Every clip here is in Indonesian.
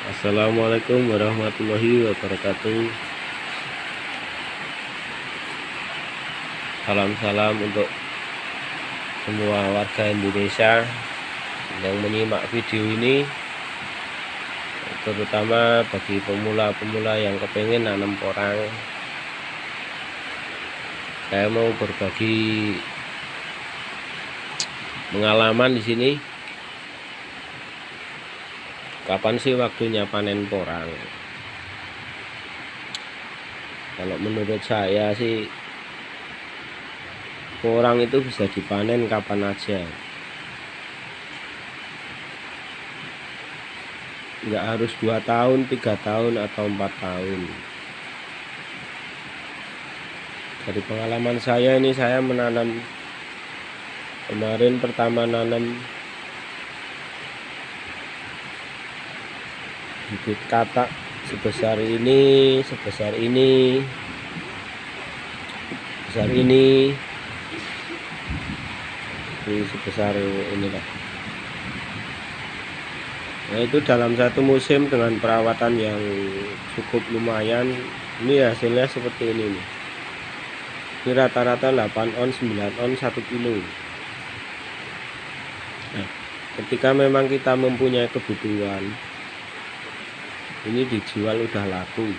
Assalamualaikum warahmatullahi wabarakatuh. Salam-salam untuk semua warga Indonesia yang menyimak video ini, terutama bagi pemula-pemula yang kepengen nanam porang. Saya mau berbagi pengalaman di sini. Kapan sih waktunya panen porang? Kalau menurut saya sih, porang itu bisa dipanen kapan aja. Nggak harus 2 tahun, 3 tahun, atau 4 tahun. Dari pengalaman saya ini, saya menanam kemarin, pertama nanam bibit katak sebesar ini, sebesar ini, sebesar ini, sebesar ini lah. Nah, itu dalam satu musim dengan perawatan yang cukup lumayan, ini hasilnya seperti ini nih. Ini rata-rata 8 on, 9 on 1 kilo. Nah, ketika memang kita mempunyai kebutuhan, ini dijual udah laku.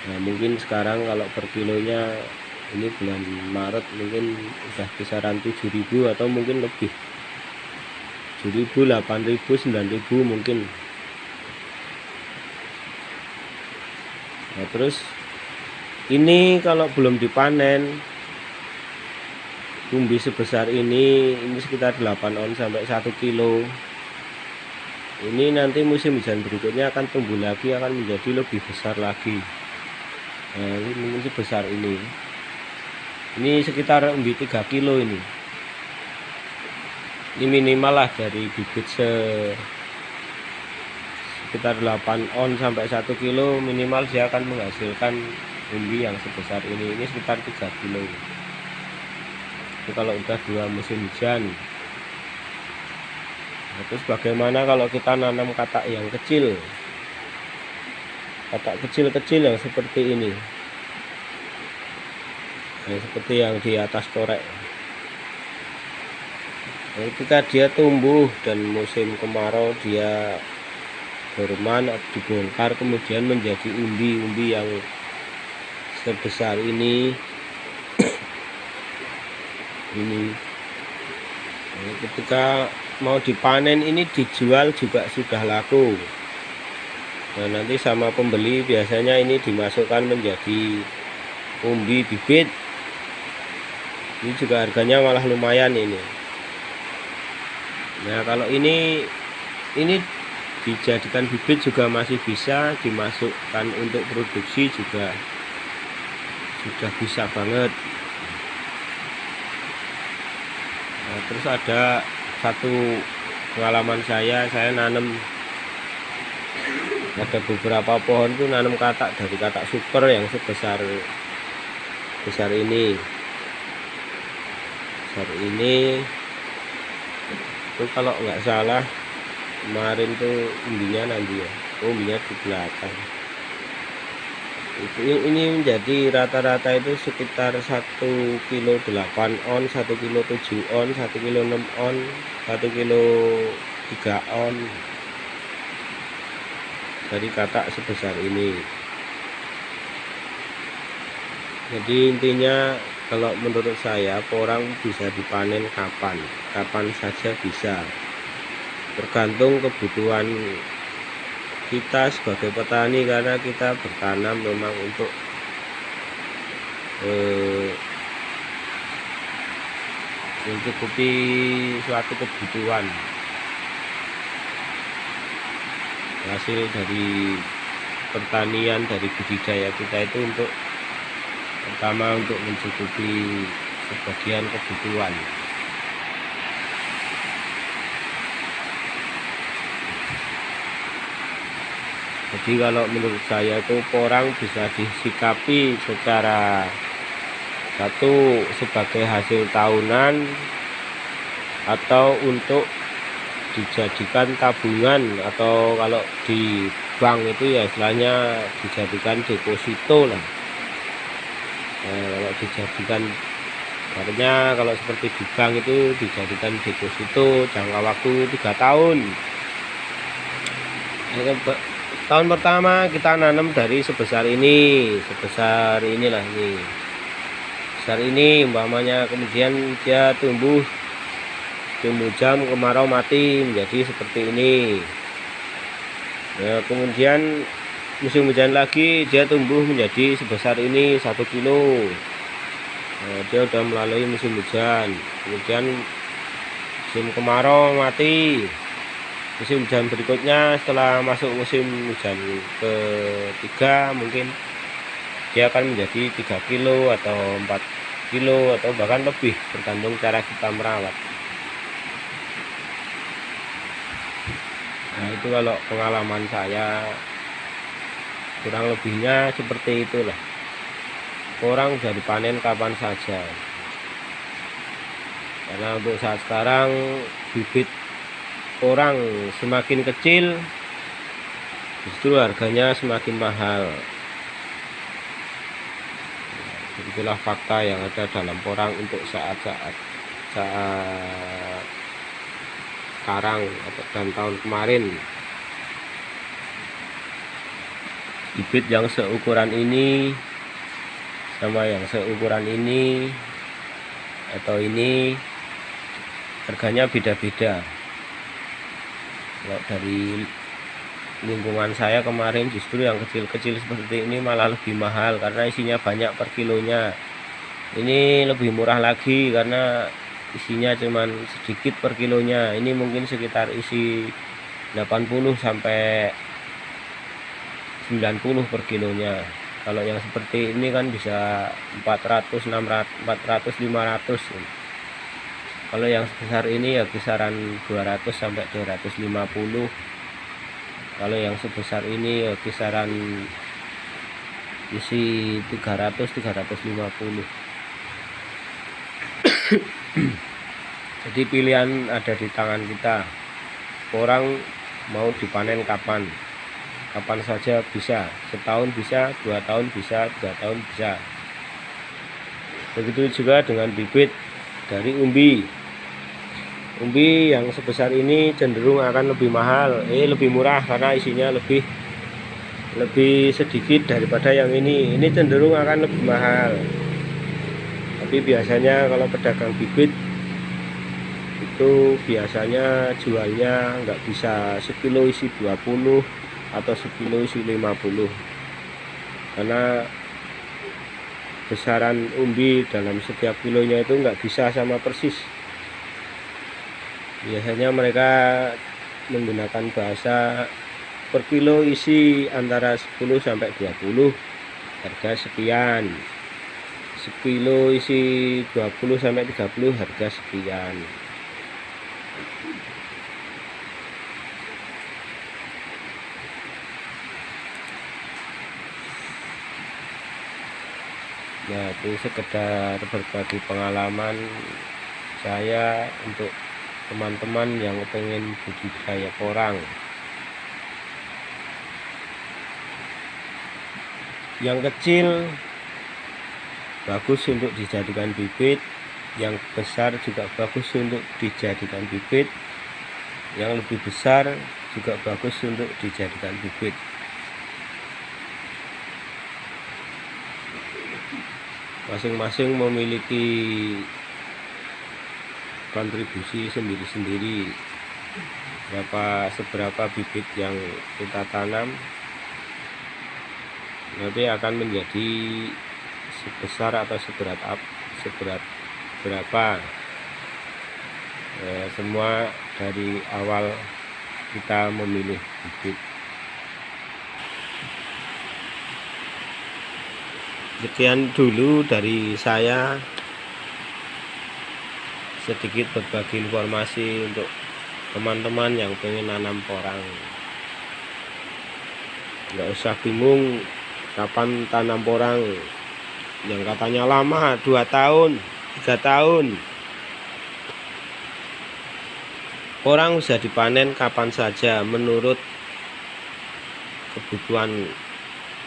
Nah, mungkin sekarang kalau per kilonya, ini bulan Maret, mungkin udah kisaran 7.000 atau mungkin lebih, 7.000, 8.000, 9.000 mungkin. Nah, terus ini kalau belum dipanen, umbi sebesar ini sekitar 8 on sampai 1 kilo. Ini nanti musim hujan berikutnya akan tumbuh lagi, akan menjadi lebih besar lagi. Nah, ini mungkin sebesar ini. Ini sekitar umbi 3 kilo ini. Ini minimal lah dari bibit sekitar 8 on sampai 1 kilo, minimal dia akan menghasilkan umbi yang sebesar ini. Ini sekitar 3 kilo. Itu kalau udah 2 musim hujan. Nah, terus bagaimana kalau kita nanam katak yang kecil? Katak kecil-kecil yang seperti ini. Nah, seperti yang di atas korek. Nah, ketika dia tumbuh dan musim kemarau dia berman, dibongkar, kemudian menjadi umbi-umbi yang sebesar ini. Ini. Nah, ketika mau dipanen ini dijual juga sudah laku. Nah, nanti sama pembeli biasanya ini dimasukkan menjadi umbi bibit. Ini juga harganya malah lumayan ini. Nah, kalau ini dijadikan bibit juga masih bisa dimasukkan untuk produksi, juga sudah bisa banget. Nah, terus ada satu pengalaman saya nanam, ada beberapa pohon tuh nanam katak dari katak super yang sebesar ini. Besar ini itu kalau nggak salah kemarin tuh umbinya nanti ya, umbinya di belakang. Ini menjadi rata-rata itu sekitar 1 kilo 8 on, 1 kilo 7 on, 1 kilo 6 on, 1 kilo 3 on dari katak sebesar ini. Jadi intinya, kalau menurut saya, porang bisa dipanen kapan saja bisa, tergantung kebutuhan kita sebagai petani, karena kita bertanam memang untuk mencukupi suatu kebutuhan. Hasil dari pertanian, dari budidaya kita itu untuk pertama untuk mencukupi sebagian kebutuhan. Jadi kalau menurut saya itu porang bisa disikapi secara satu sebagai hasil tahunan, atau untuk dijadikan tabungan, atau kalau di bank itu ya istilahnya dijadikan deposito lah. Kalau dijadikan, artinya kalau seperti di bank itu dijadikan deposito jangka waktu 3 tahun. Tahun pertama kita nanam dari sebesar ini, sebesar inilah ini, sebesar ini umpamanya, kemudian dia tumbuh hujan kemarau mati menjadi seperti ini. Nah, kemudian musim hujan lagi dia tumbuh menjadi sebesar ini 1 kilo. Nah, dia udah melalui musim hujan, kemudian musim kemarau mati. Musim hujan berikutnya setelah masuk musim hujan ketiga mungkin dia akan menjadi 3 kilo atau 4 kilo atau bahkan lebih, tergantung cara kita merawat. Nah, itu kalau pengalaman saya kurang lebihnya seperti itulah. Orang bisa dipanen kapan saja, karena untuk saat sekarang bibit orang semakin kecil, justru harganya semakin mahal. Itulah fakta yang ada dalam porang untuk saat sekarang dan tahun kemarin. Bibit yang seukuran ini sama yang seukuran ini atau ini harganya beda-beda. Kalau dari lingkungan saya kemarin justru yang kecil-kecil seperti ini malah lebih mahal karena isinya banyak per kilonya. Ini lebih murah lagi karena isinya cuman sedikit per kilonya. Ini mungkin sekitar isi 80 sampai 90 per kilonya. Kalau yang seperti ini kan bisa 400, 600, 400, 500. Kalau yang sebesar ini ya kisaran 200 sampai 250. Kalau yang sebesar ini ya kisaran isi 300, 350. Jadi pilihan ada di tangan kita. Orang mau dipanen kapan saja bisa, setahun bisa, 2 tahun bisa, 3 tahun bisa. Begitu juga dengan bibit dari umbi yang sebesar ini cenderung akan lebih mahal, lebih murah karena isinya lebih sedikit daripada yang ini cenderung akan lebih mahal. Tapi biasanya kalau pedagang bibit itu biasanya jualnya nggak bisa sekilo isi 20 atau sekilo isi 50, karena besaran umbi dalam setiap kilonya itu nggak bisa sama persis. Biasanya mereka menggunakan bahasa per kilo isi antara 10 sampai 20, harga sekian. Sekilo isi 20 sampai 30, harga sekian. Nah, itu sekedar berbagi pengalaman saya untuk teman-teman yang pengen budidaya porang. Yang kecil bagus untuk dijadikan bibit, yang besar juga bagus untuk dijadikan bibit, yang lebih besar juga bagus untuk dijadikan bibit. Masing-masing memiliki kontribusi sendiri-sendiri. Seberapa bibit yang kita tanam nanti akan menjadi sebesar atau seberat berapa. Semua dari awal kita memilih bibit. Sekian dulu dari saya, sedikit berbagi informasi untuk teman-teman yang pengen nanam porang. Nggak usah bingung kapan tanam porang, yang katanya lama 2 tahun 3 tahun. Orang bisa dipanen kapan saja menurut kebutuhan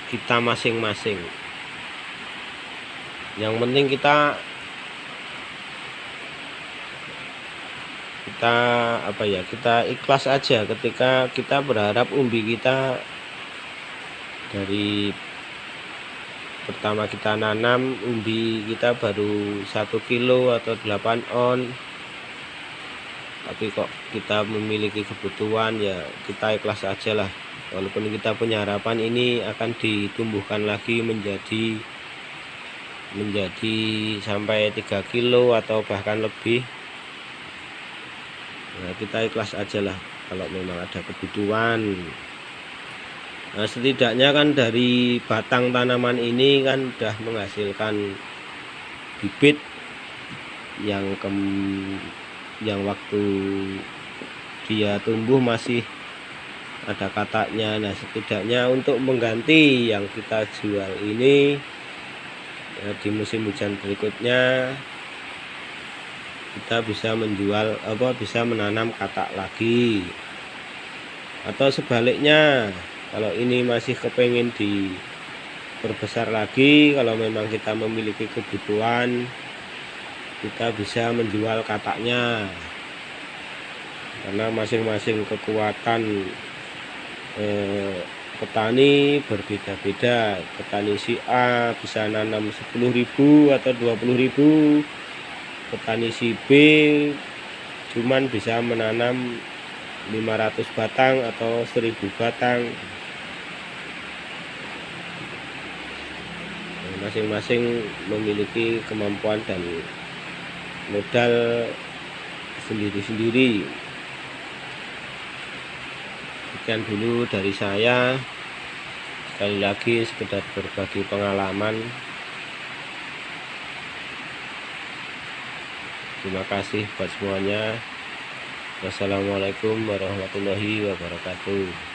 kita masing-masing. Yang penting kita ikhlas aja ketika kita berharap umbi kita dari pertama kita nanam umbi kita baru 1 kilo atau 8 on, tapi kok kita memiliki kebutuhan, ya kita ikhlas aja lah. Walaupun kita punya harapan ini akan ditumbuhkan lagi menjadi sampai 3 kilo atau bahkan lebih. Nah, kita ikhlas aja lah kalau memang ada kebutuhan. Nah, setidaknya kan dari batang tanaman ini kan udah menghasilkan bibit yang waktu dia tumbuh masih ada kataknya. Nah, setidaknya untuk mengganti yang kita jual ini ya, di musim hujan berikutnya kita bisa bisa menanam katak lagi, atau sebaliknya kalau ini masih kepengen diperbesar lagi, kalau memang kita memiliki kebutuhan, kita bisa menjual kataknya, karena masing-masing kekuatan petani berbeda-beda. Petani si A bisa nanam 10.000 atau 20.000, petani si B cuman bisa menanam 500 batang atau 1000 batang. Masing-masing memiliki kemampuan dan modal sendiri-sendiri. Sekian dulu dari saya, sekali lagi sekedar berbagi pengalaman. Terima kasih buat semuanya. Wassalamualaikum warahmatullahi wabarakatuh.